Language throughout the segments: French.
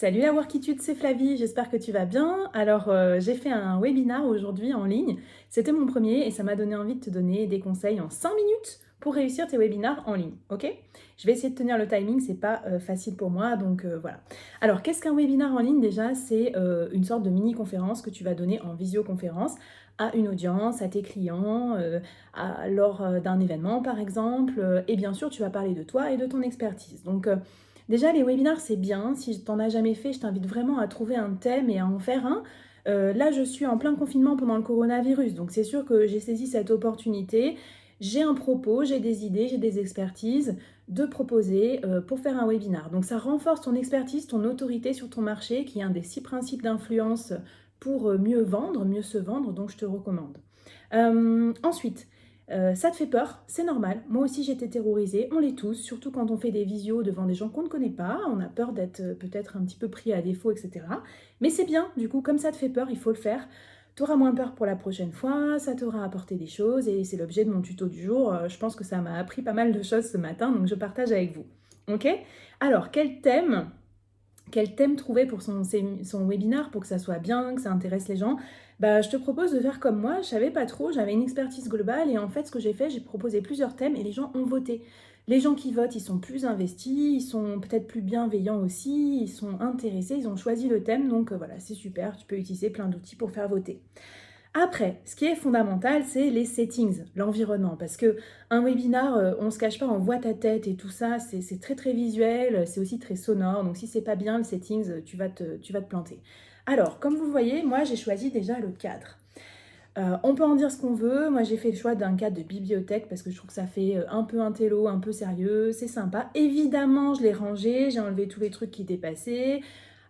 Salut la Workitude, c'est Flavie, j'espère que tu vas bien. Alors, j'ai fait un webinar aujourd'hui en ligne. C'était mon premier et ça m'a donné envie de te donner des conseils en 5 minutes pour réussir tes webinars en ligne, ok? Je vais essayer de tenir le timing, c'est pas facile pour moi, donc voilà. Alors, qu'est-ce qu'un webinar en ligne déjà? C'est une sorte de mini-conférence que tu vas donner en visioconférence à une audience, à tes clients, lors d'un événement par exemple. Et bien sûr, tu vas parler de toi et de ton expertise. Donc, déjà, les webinars, c'est bien. Si tu n'en as jamais fait, je t'invite vraiment à trouver un thème et à en faire un. Là, je suis en plein confinement pendant le coronavirus, donc c'est sûr que j'ai saisi cette opportunité. J'ai un propos, j'ai des idées, j'ai des expertises de proposer pour faire un webinar. Donc ça renforce ton expertise, ton autorité sur ton marché, qui est un des 6 principes d'influence pour mieux vendre, mieux se vendre, donc je te recommande. Ensuite, ça te fait peur, c'est normal. Moi aussi j'étais terrorisée, on l'est tous, surtout quand on fait des visios devant des gens qu'on ne connaît pas, on a peur d'être peut-être un petit peu pris à défaut, etc. Mais c'est bien, du coup, comme ça te fait peur, il faut le faire. Tu auras moins peur pour la prochaine fois, ça t'aura apporté des choses et c'est l'objet de mon tuto du jour. Je pense que ça m'a appris pas mal de choses ce matin, donc je partage avec vous. Ok? Alors, quel thème trouver pour son webinar pour que ça soit bien, que ça intéresse les gens? Bah, je te propose de faire comme moi, je savais pas trop, j'avais une expertise globale et en fait ce que j'ai fait, j'ai proposé plusieurs thèmes et les gens ont voté. Les gens qui votent, ils sont plus investis, ils sont peut-être plus bienveillants aussi, ils sont intéressés, ils ont choisi le thème, donc voilà, c'est super, tu peux utiliser plein d'outils pour faire voter. Après, ce qui est fondamental, c'est les settings, l'environnement. Parce que un webinar, on ne se cache pas, on voit ta tête et tout ça, c'est très très visuel, c'est aussi très sonore. Donc si c'est pas bien le settings, tu vas te planter. Alors, comme vous voyez, moi j'ai choisi déjà le cadre. On peut en dire ce qu'on veut. Moi j'ai fait le choix d'un cadre de bibliothèque parce que je trouve que ça fait un peu intello, un peu sérieux, c'est sympa. Évidemment, je l'ai rangé, j'ai enlevé tous les trucs qui dépassaient.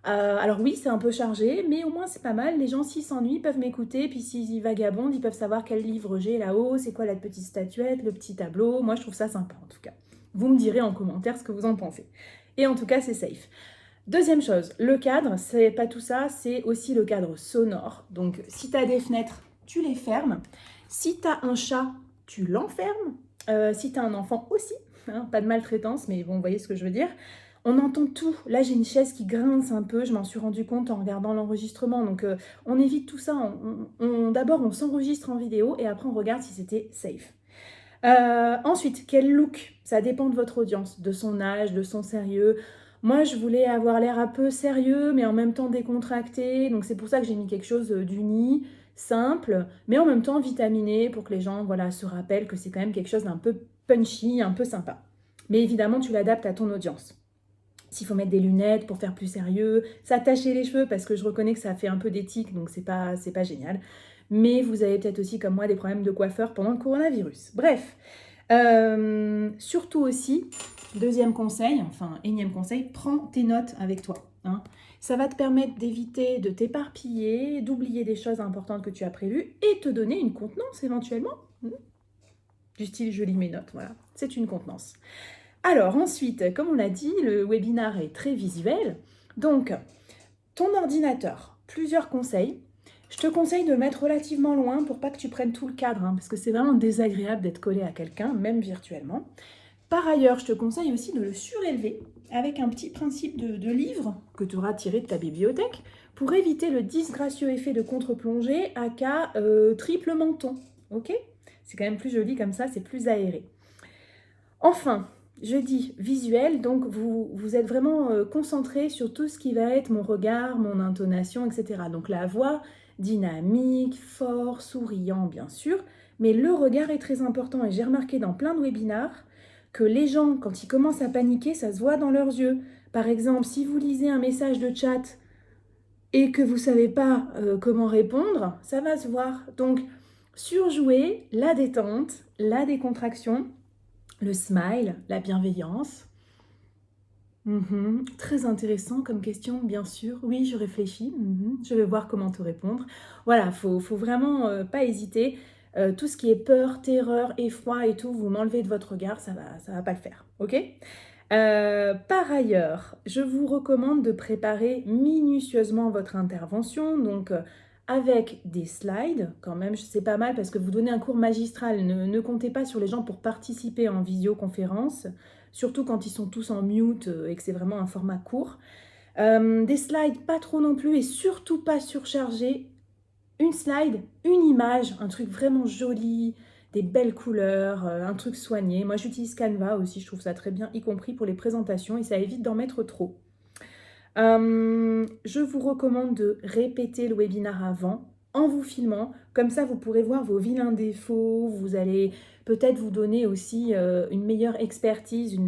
Alors oui, c'est un peu chargé, mais au moins c'est pas mal. Les gens, s'ils s'ennuient, peuvent m'écouter. Puis s'ils y vagabondent, ils peuvent savoir quel livre j'ai là-haut, c'est quoi la petite statuette, le petit tableau. Moi, je trouve ça sympa en tout cas. Vous me direz en commentaire ce que vous en pensez. Et en tout cas, c'est safe. Deuxième chose, le cadre, c'est pas tout ça, c'est aussi le cadre sonore. Donc si tu as des fenêtres, tu les fermes. Si tu as un chat, tu l'enfermes. Si tu as un enfant aussi, hein, pas de maltraitance, mais bon, vous voyez ce que je veux dire. On entend tout. Là, j'ai une chaise qui grince un peu, je m'en suis rendu compte en regardant l'enregistrement. Donc on évite tout ça. D'abord, on s'enregistre en vidéo et après, on regarde si c'était safe. Ensuite, quel look? Ça dépend de votre audience, de son âge, de son sérieux. Moi, je voulais avoir l'air un peu sérieux, mais en même temps décontracté. Donc, c'est pour ça que j'ai mis quelque chose d'uni, simple, mais en même temps vitaminé pour que les gens voilà, se rappellent que c'est quand même quelque chose d'un peu punchy, un peu sympa. Mais évidemment, tu l'adaptes à ton audience. S'il faut mettre des lunettes pour faire plus sérieux, s'attacher les cheveux parce que je reconnais que ça fait un peu d'éthique, donc c'est pas génial. Mais vous avez peut-être aussi comme moi des problèmes de coiffeur pendant le coronavirus. Bref, surtout aussi, deuxième conseil, enfin énième conseil, prends tes notes avec toi. Hein. Ça va te permettre d'éviter de t'éparpiller, d'oublier des choses importantes que tu as prévues et te donner une contenance éventuellement. Du style je lis mes notes, voilà, c'est une contenance. Alors ensuite, comme on l'a dit, le webinar est très visuel. Donc, ton ordinateur, plusieurs conseils. Je te conseille de le mettre relativement loin pour pas que tu prennes tout le cadre, hein, parce que c'est vraiment désagréable d'être collé à quelqu'un, même virtuellement. Par ailleurs, je te conseille aussi de le surélever avec un petit principe de livre que tu auras tiré de ta bibliothèque pour éviter le disgracieux effet de contre-plongée à cas triple menton. Ok? C'est quand même plus joli comme ça, c'est plus aéré. Enfin, je dis visuel, donc vous êtes vraiment concentré sur tout ce qui va être mon regard, mon intonation, etc. Donc la voix dynamique, fort, souriant, bien sûr, mais le regard est très important et j'ai remarqué dans plein de webinars que les gens, quand ils commencent à paniquer, ça se voit dans leurs yeux. Par exemple, si vous lisez un message de chat et que vous ne savez pas comment répondre, ça va se voir. Donc, surjouer la détente, la décontraction, le smile, la bienveillance. Très intéressant comme question, bien sûr. Oui, je réfléchis. Je vais voir comment te répondre. Voilà, faut vraiment pas hésiter. Tout ce qui est peur, terreur, effroi et tout, vous m'enlevez de votre regard, ça va pas le faire. Ok? Par ailleurs, je vous recommande de préparer minutieusement votre intervention, donc avec des slides, quand même, c'est pas mal parce que vous donnez un cours magistral, ne comptez pas sur les gens pour participer en visioconférence, surtout quand ils sont tous en mute et que c'est vraiment un format court. Des slides pas trop non plus et surtout pas surchargés. Une slide, une image, un truc vraiment joli, des belles couleurs, un truc soigné. Moi, j'utilise Canva aussi, je trouve ça très bien, y compris pour les présentations et ça évite d'en mettre trop. Je vous recommande de répéter le webinar avant en vous filmant. Comme ça, vous pourrez voir vos vilains défauts. Vous allez peut-être vous donner aussi une meilleure expertise,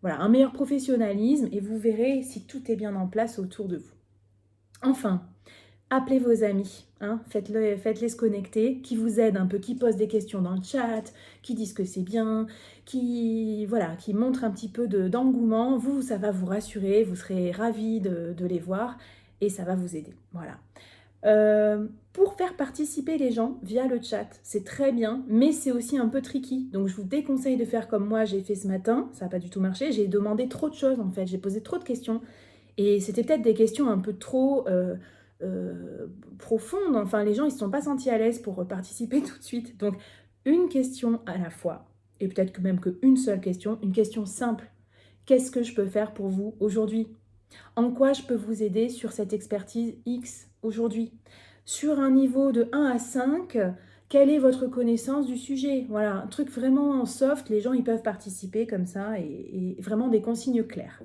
voilà, un meilleur professionnalisme et vous verrez si tout est bien en place autour de vous. Enfin, appelez vos amis, hein, faites-les se connecter, qui vous aident un peu, qui posent des questions dans le chat, qui disent que c'est bien, voilà, qui montrent un petit peu d'engouement. Vous, ça va vous rassurer, vous serez ravis de les voir et ça va vous aider. Voilà. Pour faire participer les gens via le chat, c'est très bien, mais c'est aussi un peu tricky. Donc je vous déconseille de faire comme moi j'ai fait ce matin, ça n'a pas du tout marché. J'ai demandé trop de choses en fait, j'ai posé trop de questions. Et c'était peut-être des questions un peu trop profondes. Enfin, les gens, ils ne se sont pas sentis à l'aise pour participer tout de suite. Donc, une question à la fois. Et peut-être que même qu'une seule question, une question simple. Qu'est-ce que je peux faire pour vous aujourd'hui? En quoi je peux vous aider sur cette expertise X aujourd'hui? Sur un niveau de 1 à 5, quelle est votre connaissance du sujet? Voilà, un truc vraiment soft, les gens ils peuvent participer comme ça et vraiment des consignes claires.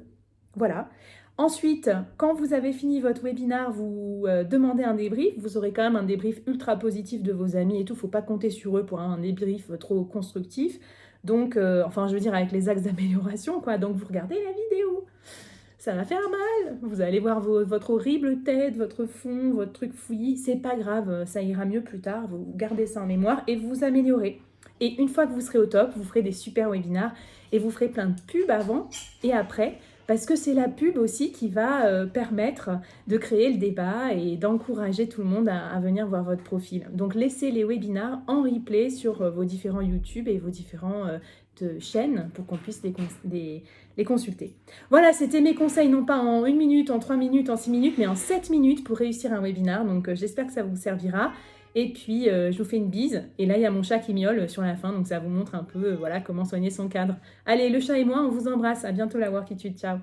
Voilà. Ensuite, quand vous avez fini votre webinar, vous demandez un débrief. Vous aurez quand même un débrief ultra positif de vos amis et tout. Il ne faut pas compter sur eux pour un débrief trop constructif. Donc, enfin, je veux dire avec les axes d'amélioration, quoi. Donc, vous regardez la vidéo. Ça va faire mal. Vous allez voir votre horrible tête, votre fond, votre truc fouillis. C'est pas grave, ça ira mieux plus tard. Vous gardez ça en mémoire et vous vous améliorez. Et une fois que vous serez au top, vous ferez des super webinars et vous ferez plein de pubs avant et après. Parce que c'est la pub aussi qui va permettre de créer le débat et d'encourager tout le monde à venir voir votre profil. Donc laissez les webinars en replay sur vos différents YouTube et vos différentes chaînes pour qu'on puisse les consulter. Voilà, c'était mes conseils, non pas en 1 minute, en 3 minutes, en 6 minutes, mais en 7 minutes pour réussir un webinar. Donc j'espère que ça vous servira. Et puis, je vous fais une bise. Et là, il y a mon chat qui miaule sur la fin. Donc, ça vous montre un peu voilà, comment soigner son cadre. Allez, le chat et moi, on vous embrasse. À bientôt la Workitude. Ciao.